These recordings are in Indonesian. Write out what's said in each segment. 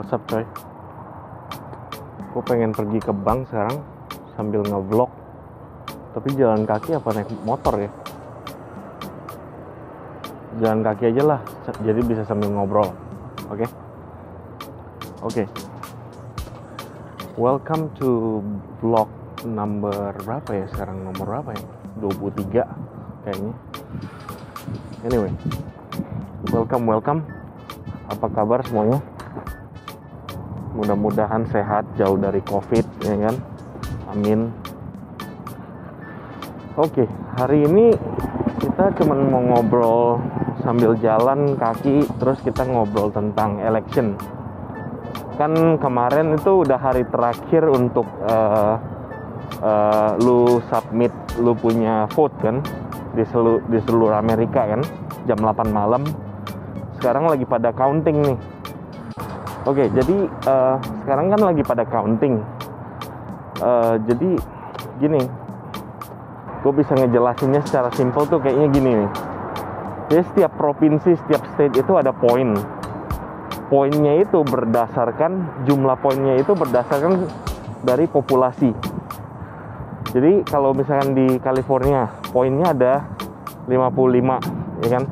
What's up coy? Gue pengen pergi ke bank sekarang sambil nge-vlog. Tapi jalan kaki apa naik motor ya? Jalan kaki aja lah, jadi bisa sambil ngobrol. Oke? Oke. Welcome to vlog number berapa ya sekarang? Nomor berapa ya? 23 kayaknya. Anyway, welcome. Apa kabar semuanya? Mudah-mudahan sehat, jauh dari COVID, ya kan? Amin. Oke, hari ini kita cuma mau ngobrol sambil jalan kaki, terus kita ngobrol tentang election. Kan kemarin itu udah hari terakhir untuk lu submit lu punya vote kan di seluruh Amerika kan, jam 8 malam. Sekarang lagi pada counting nih. Oke, jadi sekarang kan lagi pada counting. Jadi gini, gue bisa ngejelasinnya secara simpel tuh kayaknya gini nih. Jadi setiap provinsi, setiap state itu ada poin. Poinnya itu berdasarkan, jumlah poinnya itu berdasarkan dari populasi. Jadi kalau misalkan di California, poinnya ada 55, ya kan?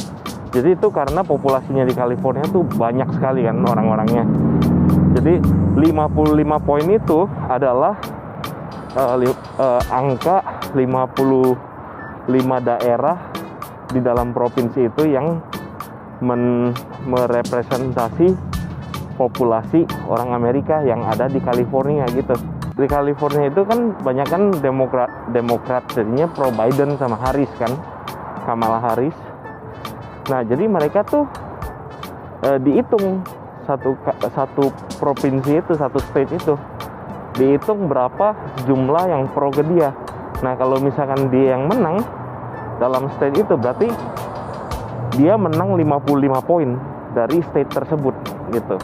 Jadi itu karena populasinya di California tuh banyak sekali kan orang-orangnya. Jadi 55 poin itu adalah angka 55 daerah di dalam provinsi itu yang merepresentasi populasi orang Amerika yang ada di California gitu. Di California itu kan banyak kan Demokrat, jadinya pro Biden sama Harris kan, Kamala Harris. Nah, jadi mereka tuh dihitung satu provinsi itu, satu state itu, dihitung berapa jumlah yang pro ke dia. Nah, kalau misalkan dia yang menang dalam state itu, berarti dia menang 55 poin dari state tersebut gitu.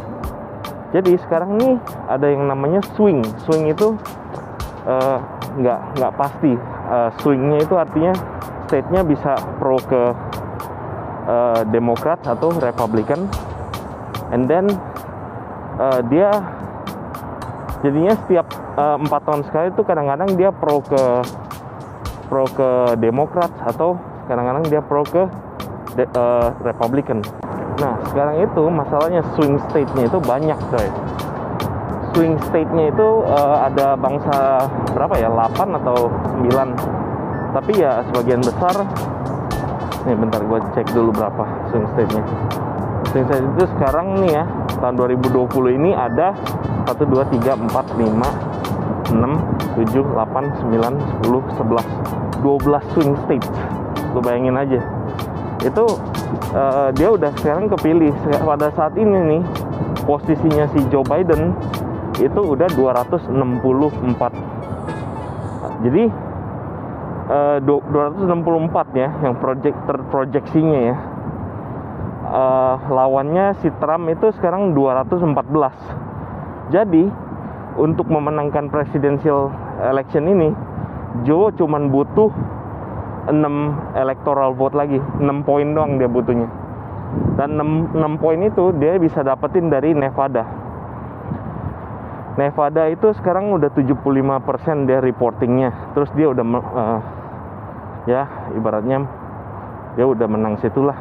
Jadi sekarang nih ada yang namanya swing. Swing itu nggak pasti. Swingnya itu artinya state-nya bisa pro ke Demokrat atau Republican, and then dia jadinya setiap 4 tahun sekali itu kadang-kadang dia pro ke Demokrat atau kadang-kadang dia pro ke Republican. Nah, sekarang itu masalahnya swing state-nya itu banyak, coy. Swing state-nya itu ada bangsa berapa ya? 8 atau 9. Tapi ya sebagian besar. Nih bentar gue cek dulu berapa swing state-nya. Swing state itu sekarang nih ya, tahun 2020 ini ada 1, 2, 3, 4, 5, 6, 7, 8, 9, 10, 11 12 swing states. Lu bayangin aja. Itu dia udah sekarang kepilih. Pada saat ini nih, posisinya si Joe Biden itu udah 264. Jadi 264 ya yang terproyeksinya ya. Lawannya si Trump itu sekarang 214. Jadi untuk memenangkan presidential election ini, Joe cuman butuh 6 electoral vote lagi, 6 poin doang dia butuhnya. Dan 6 poin itu dia bisa dapetin dari Nevada. Nevada itu sekarang udah 75% dia reportingnya. Terus dia udah ya ibaratnya dia udah menang situlah.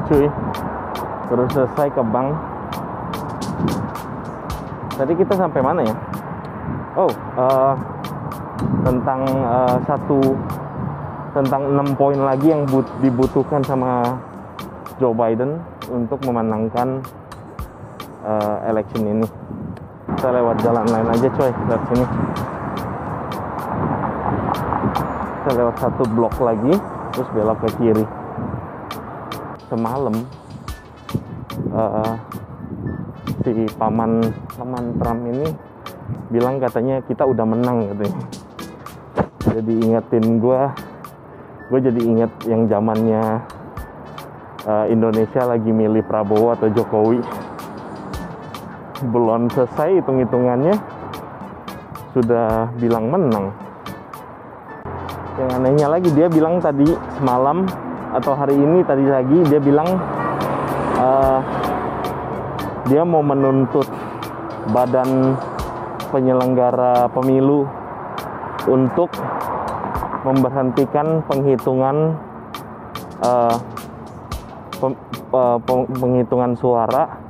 Cuy, terus selesai ke bank. Tadi kita sampai mana ya? Oh, tentang tentang 6 poin lagi yang dibutuhkan sama Joe Biden untuk memenangkan election ini. Kita lewat jalan lain aja, coy, lewat sini. Kita lewat satu blok lagi, terus belok ke kiri. Semalam si paman Trump ini bilang katanya kita udah menang katanya. Jadi ingetin gue jadi inget yang zamannya Indonesia lagi milih Prabowo atau Jokowi. Belum selesai hitung-hitungannya sudah bilang menang. Yang anehnya lagi, dia bilang tadi semalam atau hari ini tadi pagi dia bilang dia mau menuntut badan penyelenggara pemilu untuk memberhentikan penghitungan penghitungan suara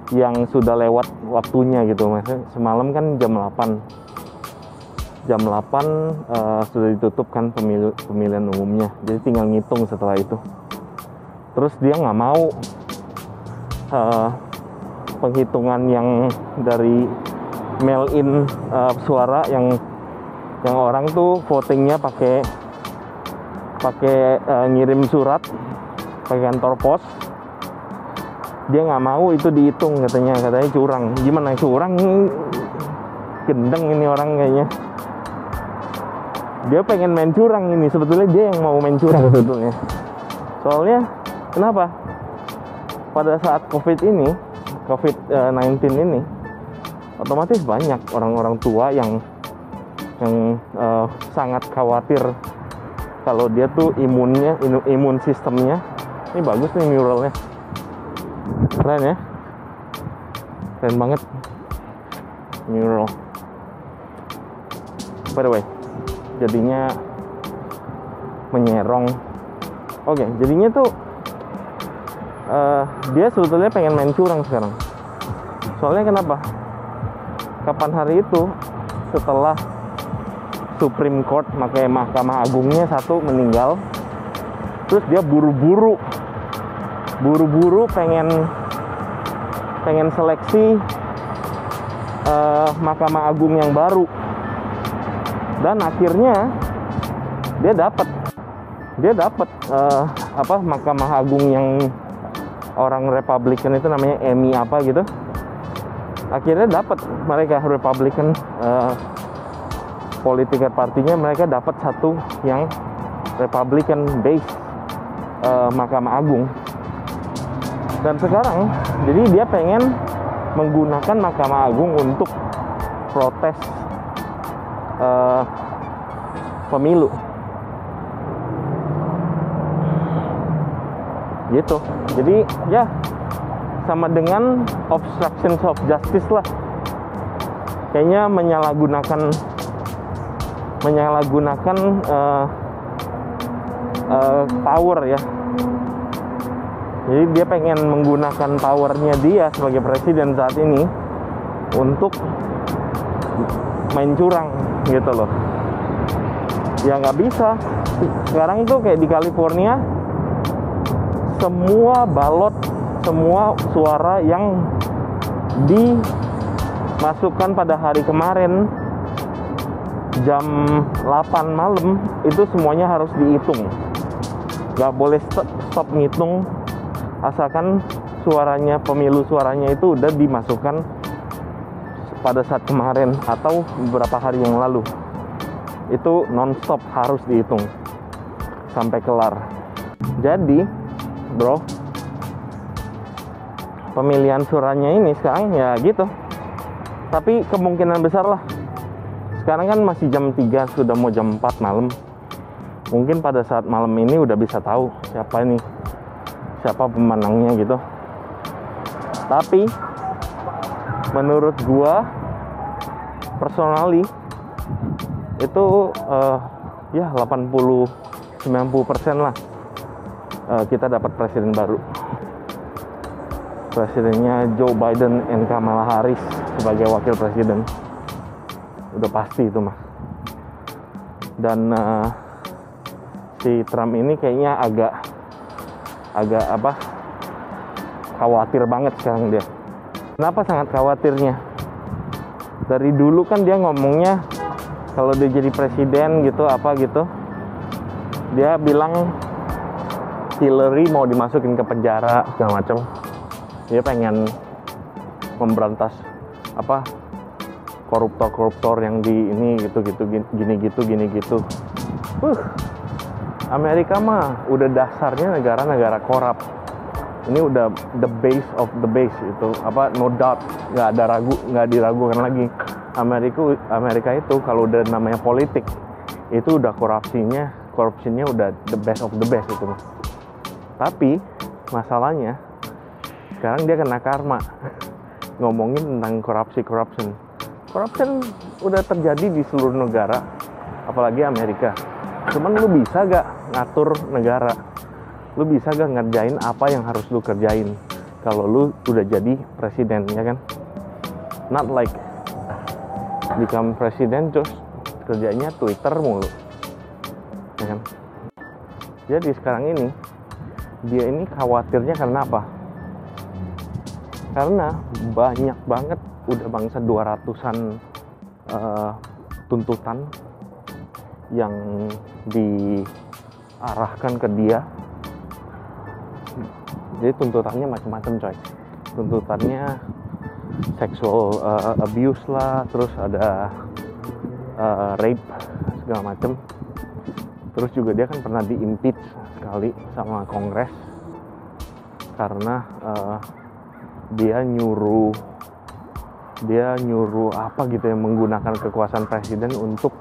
yang sudah lewat waktunya gitu. Maksudnya semalam kan jam 8 sudah ditutup kan pemilihan umumnya, jadi tinggal ngitung setelah itu. Terus dia nggak mau penghitungan yang dari mail in suara yang orang tuh votingnya pakai ngirim surat pakai kantor pos. Dia nggak mau itu dihitung, katanya curang. Gimana curang? Gendeng ini orang kayaknya. Dia pengen main curang ini, sebetulnya dia yang mau main curang sebetulnya. Soalnya kenapa? Pada saat COVID-19 ini, otomatis banyak orang-orang tua yang sangat khawatir kalau dia tuh imun sistemnya. Ini bagus nih muralnya, keren ya, keren banget mural. By the way, jadinya menyerong. Oke, jadinya tuh dia sebetulnya pengen main curang sekarang. Soalnya kenapa? Kapan hari itu setelah Supreme Court, makanya Mahkamah Agungnya satu meninggal, terus dia buru-buru pengen seleksi Mahkamah Agung yang baru, dan akhirnya dia dapat Mahkamah Agung yang orang Republikan itu namanya Emmy apa gitu. Akhirnya dapat mereka Republican political partinya, mereka dapat satu yang Republican based Mahkamah Agung. Dan sekarang jadi dia pengen menggunakan Mahkamah Agung untuk protes pemilu gitu. Jadi ya sama dengan obstruction of justice lah, kayaknya menyalahgunakan power ya. Jadi dia pengen menggunakan powernya dia sebagai presiden saat ini untuk main curang gitu loh. Ya nggak bisa. Sekarang itu kayak di California, semua balot, semua suara yang dimasukkan pada hari kemarin jam 8 malam itu semuanya harus dihitung. Nggak boleh stop ngitung asalkan suaranya, pemilu suaranya itu udah dimasukkan pada saat kemarin atau beberapa hari yang lalu. Itu non-stop harus dihitung sampai kelar. Jadi bro, pemilihan suaranya ini sekarang ya gitu. Tapi kemungkinan besar lah, sekarang kan masih jam 3, sudah mau jam 4 malam. Mungkin pada saat malam ini udah bisa tahu siapa pemenangnya gitu. Tapi menurut gua personally itu ya 80-90% lah kita dapat presiden baru. Presidennya Joe Biden dan Kamala Harris sebagai wakil presiden. Udah pasti itu mah. Dan si Trump ini kayaknya agak khawatir banget sekarang dia. Kenapa sangat khawatirnya? Dari dulu kan dia ngomongnya kalau dia jadi presiden gitu dia bilang Hillary mau dimasukin ke penjara segala macam. Dia pengen memberantas koruptor yang di ini gini gitu. Amerika mah udah dasarnya negara korup. Ini udah the base of the base itu no doubt, nggak diragukan lagi. Amerika itu kalau udah namanya politik itu udah korupsinya udah the best of the best itu. Tapi masalahnya sekarang dia kena karma ngomongin tentang corruption udah terjadi di seluruh negara, apalagi Amerika. Cuman lu bisa gak ngatur negara? Lu bisa gak ngerjain apa yang harus lu kerjain kalau lu udah jadi presiden, ya kan? Not like become presiden terus kerjanya Twitter mulu, ya kan? Jadi sekarang ini dia ini khawatirnya karena apa? Karena banyak banget udah bangsa 200-an tuntutan yang diarahkan ke dia. Jadi tuntutannya macam-macam, coy. Tuntutannya sexual abuse lah, terus ada rape segala macam. Terus juga dia kan pernah di-impeach sekali sama Kongres karena dia nyuruh apa gitu ya, menggunakan kekuasaan presiden untuk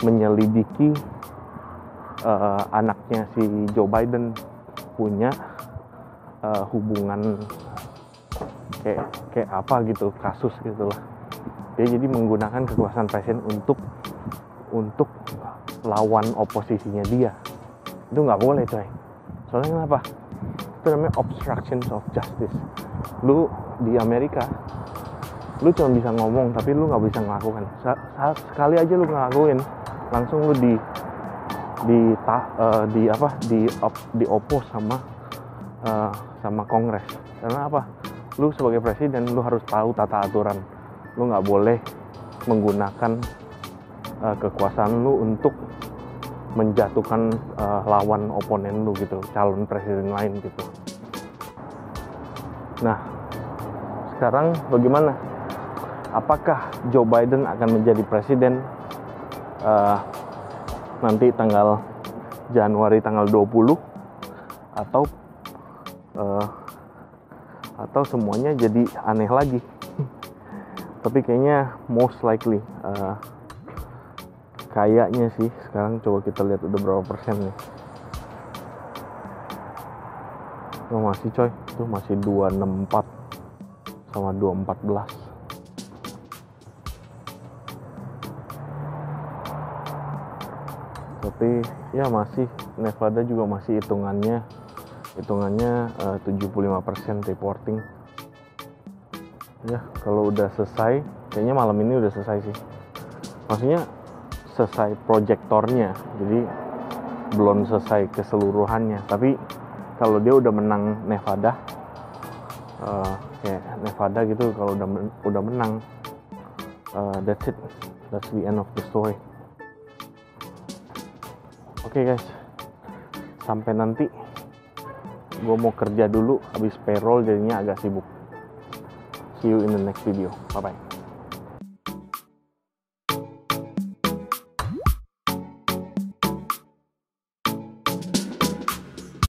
menyelidiki anaknya si Joe Biden punya hubungan kayak apa gitu, kasus gitulah. Dia jadi menggunakan kekuasaan presiden untuk lawan oposisinya dia. Itu nggak boleh, coy. Soalnya kenapa? Itu namanya obstruction of justice. Lu di Amerika, lu cuma bisa ngomong tapi lu nggak bisa ngelakukan. Sekali aja lu ngelakuin, langsung lu di oppose sama Kongres. Karena apa? Lu sebagai presiden lu harus tahu tata aturan. Lu nggak boleh menggunakan kekuasaan lu untuk menjatuhkan lawan oponen lu gitu, calon presiden lain gitu. Nah, sekarang bagaimana? Apakah Joe Biden akan menjadi presiden nanti tanggal Januari tanggal 20 atau semuanya jadi aneh lagi? Tapi kayaknya most likely kayaknya sih sekarang coba kita lihat udah berapa persen nih. Oh, masih, coy, itu masih 264 sama 214. Tapi ya masih, Nevada juga masih hitungannya 75% reporting. Ya kalau udah selesai, kayaknya malam ini udah selesai sih. Maksudnya selesai proyektornya, jadi belum selesai keseluruhannya. Tapi kalau dia udah menang Nevada, kayak Nevada gitu, kalau udah menang, that's it, that's the end of the story. Oke, guys, sampai nanti gue mau kerja dulu, habis payroll jadinya agak sibuk. See you in the next video, bye bye.